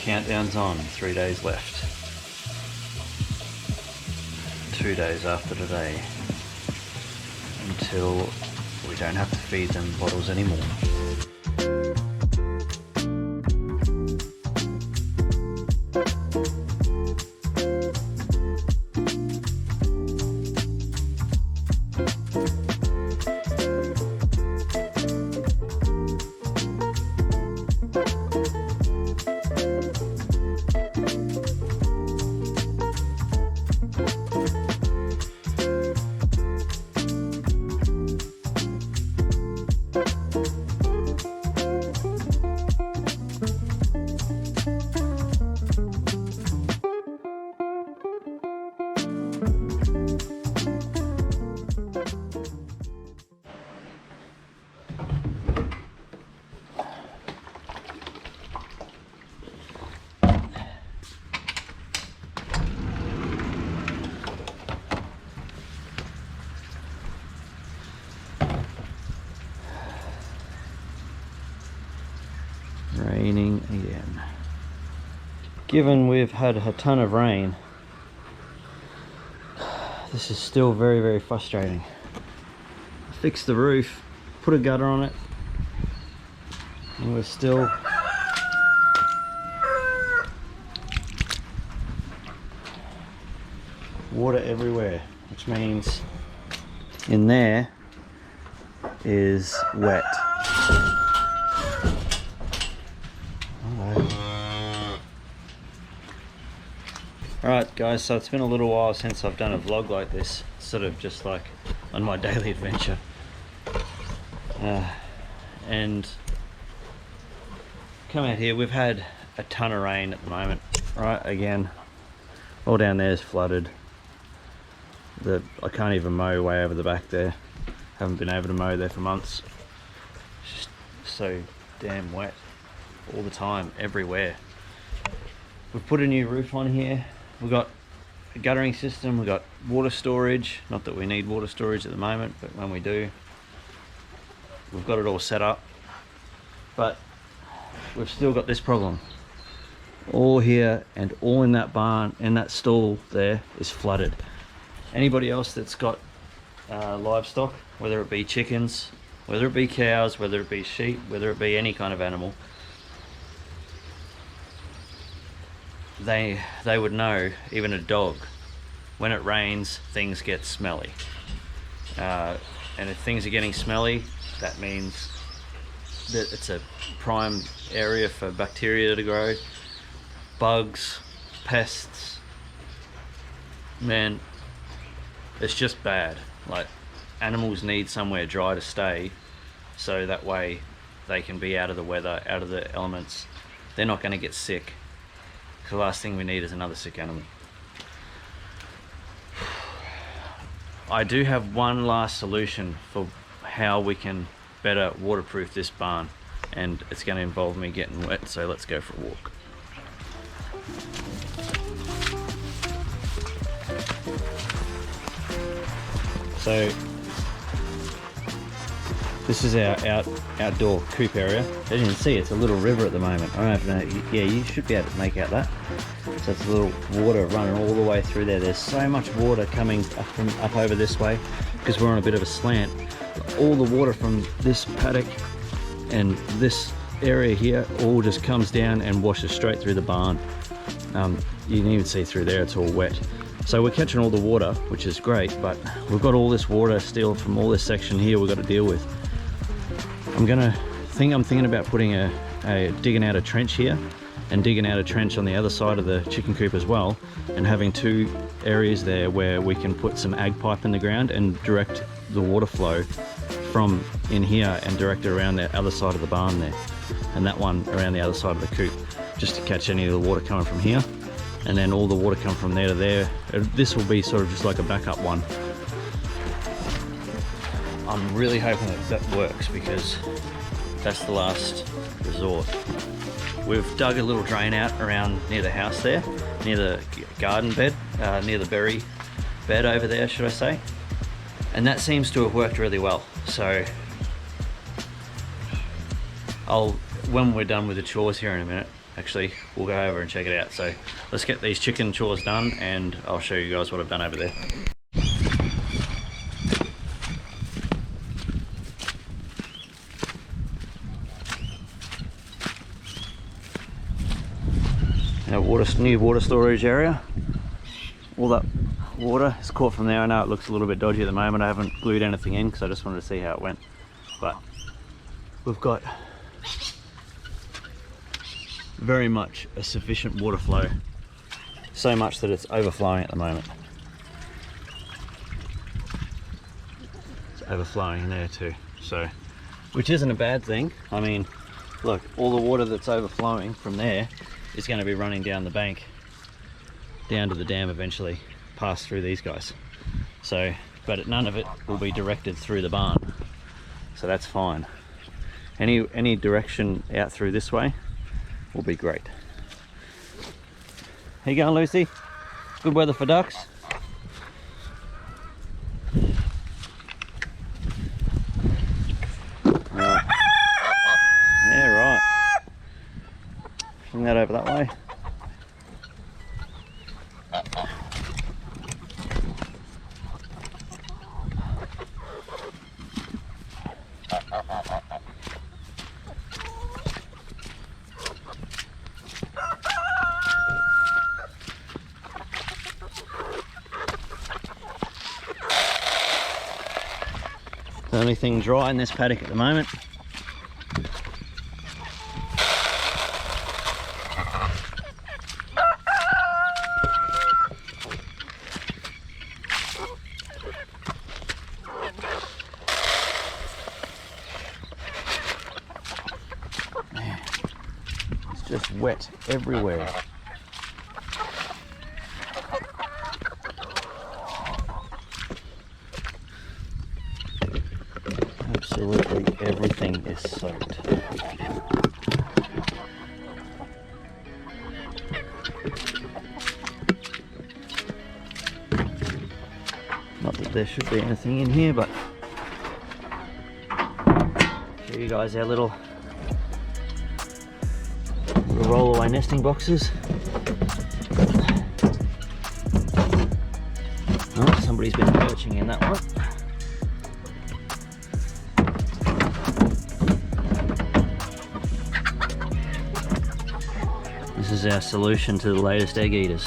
Countdown's on, 3 days left. 2 days after today until we don't have to feed them bottles anymore. Raining again. Given we've had a ton of rain, this is still very, very frustrating. Fix the roof, put a gutter on it, and we're still water everywhere, which means in there is wet. Alright guys, so it's been a little while since I've done a vlog like this, sort of just like on my daily adventure. And come out here, we've had a ton of rain at the moment. Right, again, all down there is flooded. I can't even mow way over the back there. Haven't been able to mow there for months. It's just so damn wet all the time, everywhere. We've put a new roof on here. We've got a guttering system, we've got water storage. Not that we need water storage at the moment, but when we do, we've got it all set up. But we've still got this problem. All here and all in that barn, in that stall there, is flooded. Anybody else that's got livestock, whether it be chickens, whether it be cows, whether it be sheep, whether it be any kind of animal, they would know, even a dog, when it rains things get smelly, and if things are getting smelly, that means that it's a prime area for bacteria to grow, bugs, pests. Man, it's just bad. Like, animals need somewhere dry to stay, so that way they can be out of the weather, out of the elements. They're not going to get sick. The last thing we need is another sick animal. I do have one last solution for how we can better waterproof this barn, and it's going to involve me getting wet, so let's go for a walk. So this is our outdoor coop area. As you can see, it's a little river at the moment. I don't know, yeah, you should be able to make out that. So it's a little water running all the way through there. There's so much water coming up from up over this way because we're on a bit of a slant. All the water from this paddock and this area here all just comes down and washes straight through the barn. You can even see through there, it's all wet. So we're catching all the water, which is great, but we've got all this water still from all this section here we've got to deal with. I'm thinking about putting digging out a trench here and digging out a trench on the other side of the chicken coop as well, and having two areas there where we can put some ag pipe in the ground and direct the water flow from in here and direct it around the other side of the barn there, and that one around the other side of the coop, just to catch any of the water coming from here, and then all the water come from there to there. This will be sort of just like a backup one. I'm really hoping that works, because that's the last resort. We've dug a little drain out around near the house there, near the garden bed, near the berry bed over there, should I say. And that seems to have worked really well. So when we're done with the chores here in a minute, actually we'll go over and check it out. So let's get these chicken chores done and I'll show you guys what I've done over there. Our new water storage area. All that water is caught from there. I know it looks a little bit dodgy at the moment. I haven't glued anything in because I just wanted to see how it went. But we've got very much a sufficient water flow. So much that it's overflowing at the moment. It's overflowing in there too. So, which isn't a bad thing. I mean, look, all the water that's overflowing from there is going to be running down the bank, down to the dam eventually, pass through these guys. So, but none of it will be directed through the barn. So that's fine. Any direction out through this way will be great. How you going, Lucy? Good weather for ducks? Right. Yeah, right. Bring that over that way. The only thing dry in this paddock at the moment. Man, it's just wet everywhere. Absolutely everything is soaked. Not that there should be anything in here, but show you guys our little roll-away nesting boxes. Oh, somebody's been perching in that one. This is our solution to the latest egg eaters.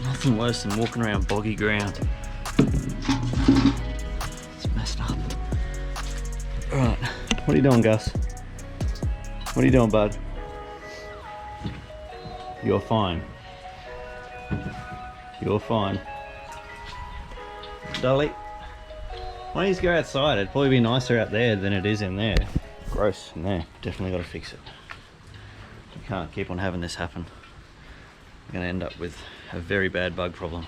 Nothing worse than walking around boggy ground. It's messed up. Alright, what are you doing, Gus? What are you doing, bud? You're fine. You're fine. Dolly, why don't you go outside? It'd probably be nicer out there than it is in there. Gross in there. Definitely got to fix it. We can't keep on having this happen. We're going to end up with a very bad bug problem.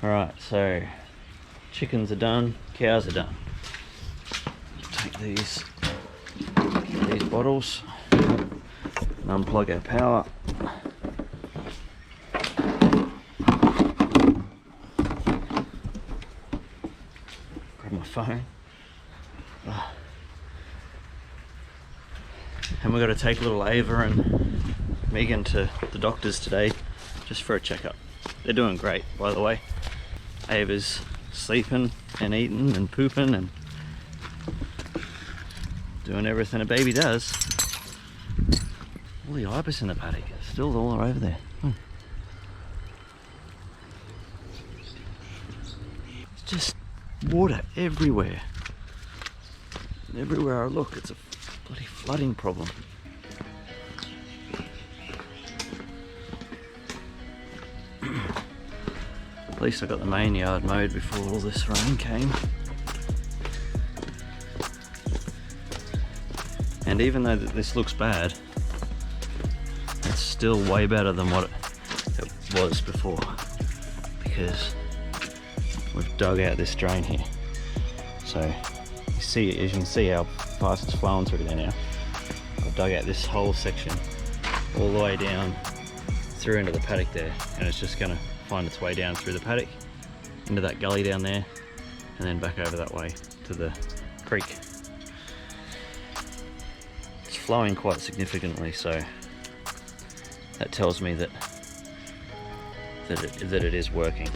Alright, so chickens are done, cows are done. Take these bottles and unplug our power. Grab my phone. And we've got to take little Ava and Megan to the doctors today just for a checkup. They're doing great, by the way. Ava's sleeping and eating and pooping and doing everything a baby does. All the ibis in the paddock, still all over there. It's just water everywhere. Everywhere I look, it's a bloody flooding problem. At least I got the main yard mowed before all this rain came. And even though this looks bad, it's still way better than what it was before. because we've dug out this drain here. So you see, as you can see how fast it's flowing through there now. I've dug out this whole section all the way down through into the paddock there, and it's just going to find its way down through the paddock into that gully down there, and then back over that way to the creek. It's flowing quite significantly, so that tells me that it is working.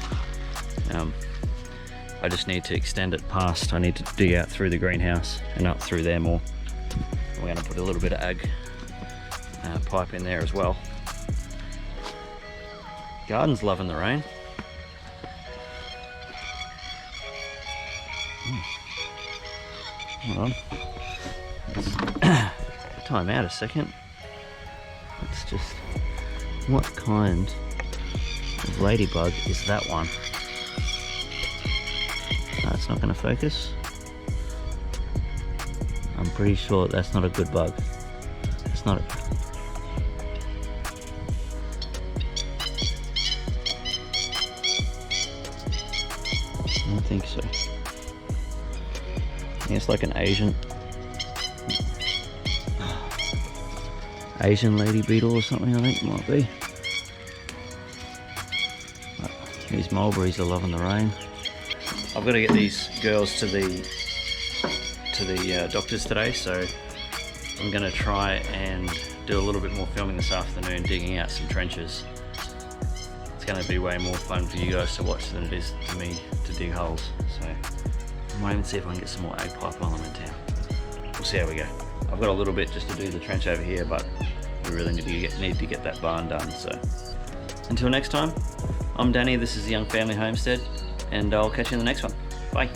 I just need to extend it past. I need to dig out through the greenhouse and up through there more. We're going to put a little bit of ag pipe in there as well. Garden's loving the rain. Hold on. Let's time out a second. Let's just... What kind of ladybug is that one? No, it's not going to focus. I'm pretty sure that's not a good bug. It's not a... I don't think so. I think it's like an Asian lady beetle or something, I think it might be. These mulberries are loving the rain. I've got to get these girls to the doctors today, so I'm going to try and do a little bit more filming this afternoon, digging out some trenches. It's going to be way more fun for you guys to watch than it is to me to dig holes. So I might even see if I can get some more ag pipe while I'm in town. We'll see how we go. I've got a little bit just to do the trench over here, but we really need to get that barn done. So until next time, I'm Danny, this is the Young Family Homestead, and I'll catch you in the next one. Bye.